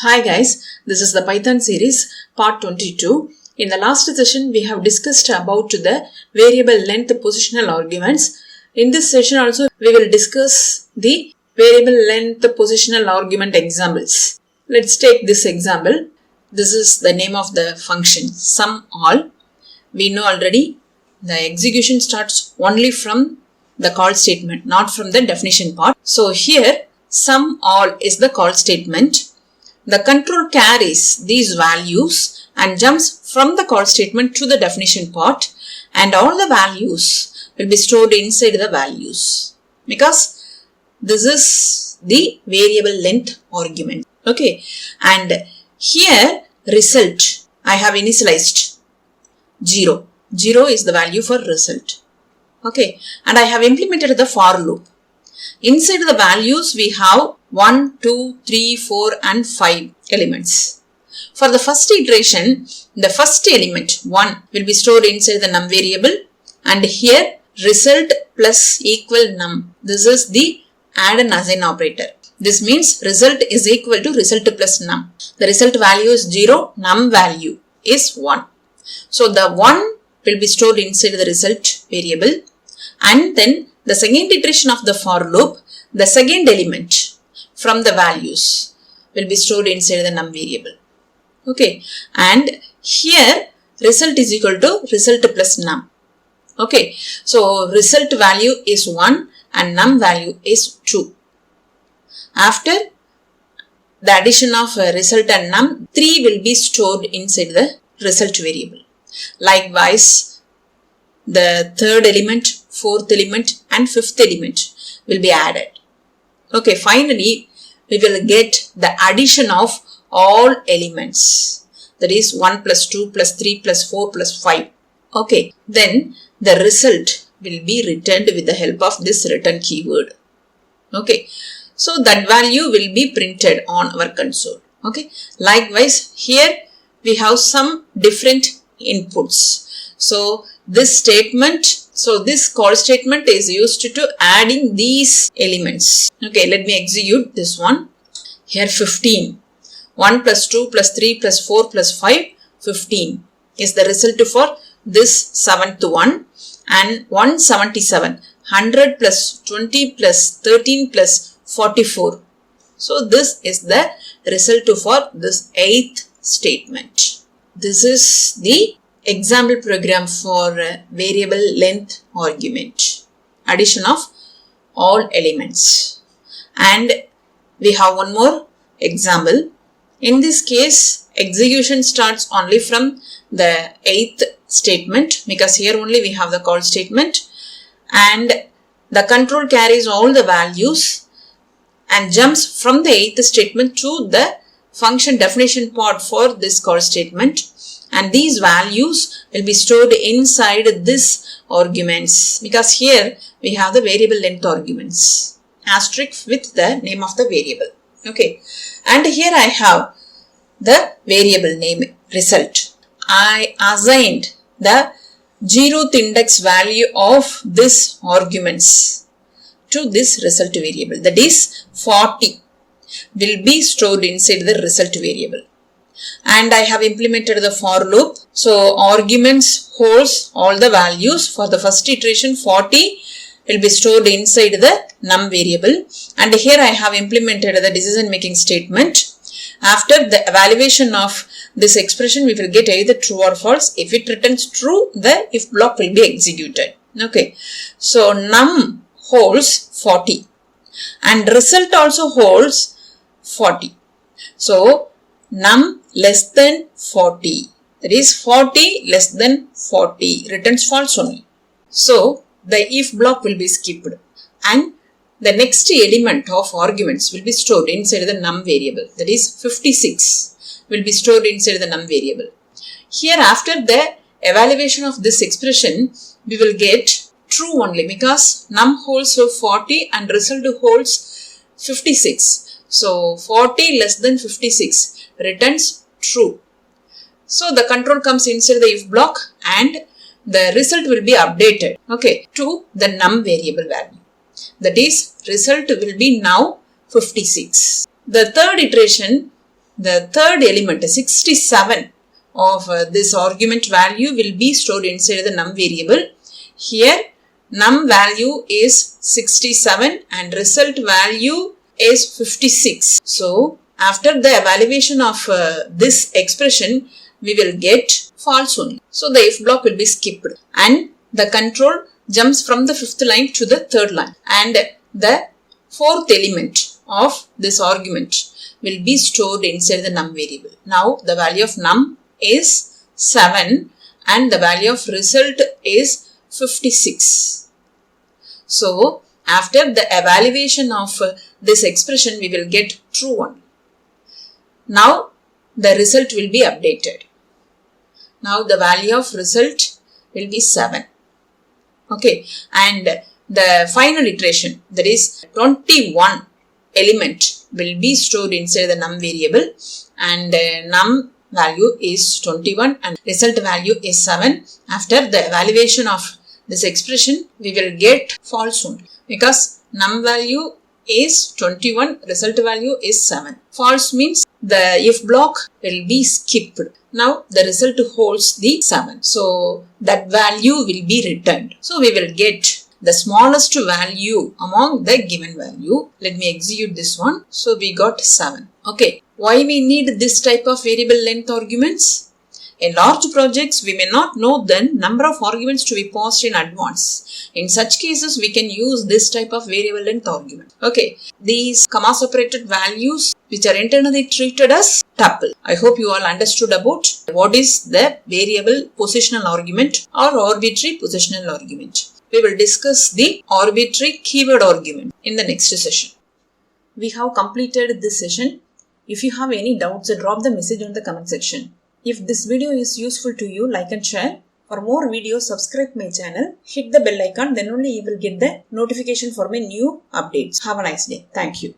Hi guys, this is the Python series part 22. In the last session, we have discussed about the variable length positional arguments. In this session also, we will discuss the variable length positional argument examples. Let's take this example. This is the name of the function, sum all. We know already the execution starts only from the call statement, not from the definition part. So here, sum all is the call statement. The control carries these values and jumps from the call statement to the definition part, and all the values will be stored inside the values because this is the variable length argument. Okay, and here result I have initialized 0. 0 is the value for result. Okay, and I have implemented the for loop. Inside the values we have 1, 2, 3, 4 and 5 elements. For the first iteration, the first element 1 will be stored inside the num variable, and here result plus equal num. This is the add and assign operator. This means result is equal to result plus num. The result value is 0, num value is 1. So the 1 will be stored inside the result variable, and then the second iteration of the for loop, the second element from the values will be stored inside the num variable. Okay, and here result is equal to result plus num. Okay, so result value is 1 and num value is 2. After the addition of result and num, 3 will be stored inside the result variable. Likewise, the third element, fourth element and fifth element will be added. Okay, finally we will get the addition of all elements, that is 1 plus 2 plus 3 plus 4 plus 5. Okay, then the result will be returned with the help of this return keyword. Okay, so that value will be printed on our console. Okay, likewise here we have some different inputs. So this call statement is used to adding these elements. Okay, let me execute this one. Here 15. 1 plus 2 plus 3 plus 4 plus 5, 15 is the result for this 7th one, and 177. 100 plus 20 plus 13 plus 44. So this is the result for this 8th statement. This is the example program for variable length argument, addition of all elements. And we have one more example. In this case, execution starts only from the 8th statement because here only we have the call statement, and the control carries all the values and jumps from the 8th statement to the function definition part for this call statement, and these values will be stored inside this arguments because here we have the variable length arguments, asterisk with the name of the variable. Okay, and here I have the variable name result. I assigned the 0th index value of this arguments to this result variable, that is 40 will be stored inside the result variable. And I have implemented the for loop. So arguments holds all the values. For the first iteration 40 will be stored inside the num variable, and here I have implemented the decision making statement. After the evaluation of this expression, we will get either true or false. If it returns true, the if block will be executed. Okay, so num holds 40 and result also holds 40. So num less than 40, that is 40 less than 40 returns false only. So the if block will be skipped, and the next element of arguments will be stored inside the num variable, that is 56 will be stored inside the num variable. Here after the evaluation of this expression, we will get true only because num holds 40 and result holds 56. So 40 less than 56 returns true. So the control comes inside the if block and the result will be updated, okay, to the num variable value. That is result will be now 56. The third iteration the third element, 67 of this argument value will be stored inside the num variable. Here num value is 67 and result value is 56. So after the evaluation of this expression, we will get false only. So the if block will be skipped and the control jumps from the fifth line to the third line, and the fourth element of this argument will be stored inside the num variable. Now the value of num is 7 and the value of result is 56. So after the evaluation of this expression, we will get true one. Now the result will be updated. Now the value of result will be 7. Okay, and the final iteration, that is 21 element, will be stored inside the num variable, and num value is 21 and result value is 7. After the evaluation of this expression, we will get false only because num value is 21, result value is 7. False means the if block will be skipped. Now the result holds the 7. So that value will be returned. So we will get the smallest value among the given value. Let me execute this one. So we got 7. Okay. Why we need this type of variable length arguments? In large projects, we may not know the number of arguments to be passed in advance. In such cases, we can use this type of variable length argument. Okay, these comma separated values which are internally treated as tuple. I hope you all understood about what is the variable positional argument or arbitrary positional argument. We will discuss the arbitrary keyword argument in the next session. We have completed this session. If you have any doubts, drop the message on the comment section. If this video is useful to you, like and share. For more videos, subscribe my channel. Hit the bell icon, then only you will get the notification for my new updates. Have a nice day. Thank you.